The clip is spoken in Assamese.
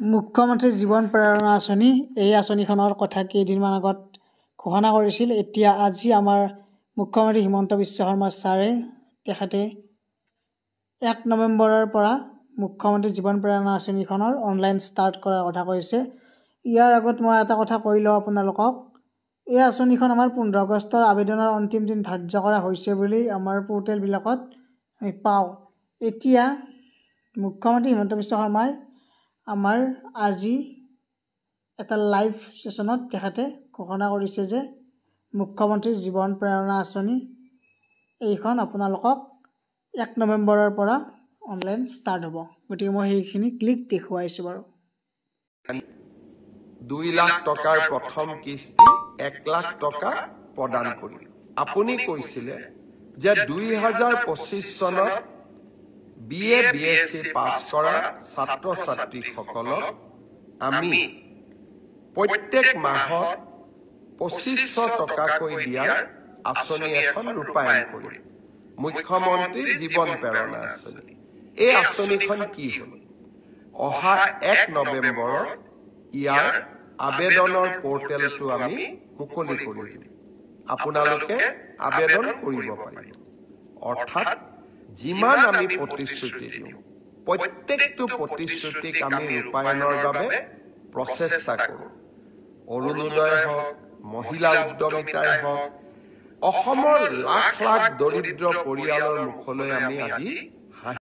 মুখ্যমন্ত্ৰী জীৱন প্ৰেৰণা আঁচনি এই আঁচনিখনৰ কথা কেইদিনমান আগত ঘোষণা কৰিছিল। এতিয়া আজি আমাৰ মুখ্যমন্ত্ৰী হিমন্ত বিশ্ব শৰ্মা ছাৰে তেখেতে 1 নৱেম্বৰৰ পৰা মুখ্যমন্ত্ৰী জীৱন প্ৰেৰণা আঁচনিখনৰ অনলাইন ষ্টাৰ্ট কৰাৰ কথা কৈছে। ইয়াৰ আগত মই এটা কথা কৈ লওঁ আপোনালোকক, এই আঁচনিখন আমাৰ 15 আগষ্টৰ আবেদনৰ অন্তিম দিন ধাৰ্য কৰা হৈছে বুলি আমাৰ পৰ্টেলবিলাকত আমি পাওঁ। এতিয়া মুখ্যমন্ত্ৰী হিমন্ত বিশ্ব শৰ্মাই আমাৰ আজি এটা লাইভ ছেশ্যনত তেখেতে ঘোষণা কৰিছে যে মুখ্যমন্ত্ৰী জীৱন প্ৰেৰণা আঁচনি এইখন আপোনালোকক 1 নৱেম্বৰৰ পৰা অনলাইন ষ্টাৰ্ট হ'ব। গতিকে মই সেইখিনি ক্লিক দেখুৱাইছোঁ বাৰু। 2 লাখ টকাৰ প্ৰথম কিস্তি 1 লাখ টকা প্ৰদান কৰিম। আপুনি কৈছিলে যে 2025 চনত BA BSc পাছ কৰা ছাত্ৰ ছাত্ৰীসকলক আমি প্ৰত্যেক মাহত 2500 টকাকৈ দিয়াৰ আঁচনি এখন ৰূপায়ণ কৰিম, মুখ্যমন্ত্ৰী জীৱন প্ৰেৰণা আঁচনি। এই আঁচনিখন কি হ'ল? অহা 1 নৱেম্বৰত ইয়াৰ আবেদনৰ পৰ্টেলটো আমি মুকলি কৰি দিম। আপোনালোকে আবেদন কৰিব পাৰিব। অৰ্থাৎ যিমান আমি প্ৰতিশ্ৰুতি দিওঁ, প্ৰত্যেকটো প্ৰতিশ্ৰুতিক আমি ৰূপায়ণৰ বাবে প্ৰচেষ্টা কৰোঁ। অৰুণোদয় হওক, মহিলা উদ্যমিতাই হওক, অসমৰ লাখ লাখ দৰিদ্ৰ পৰিয়ালৰ মুখলৈ আমি আজি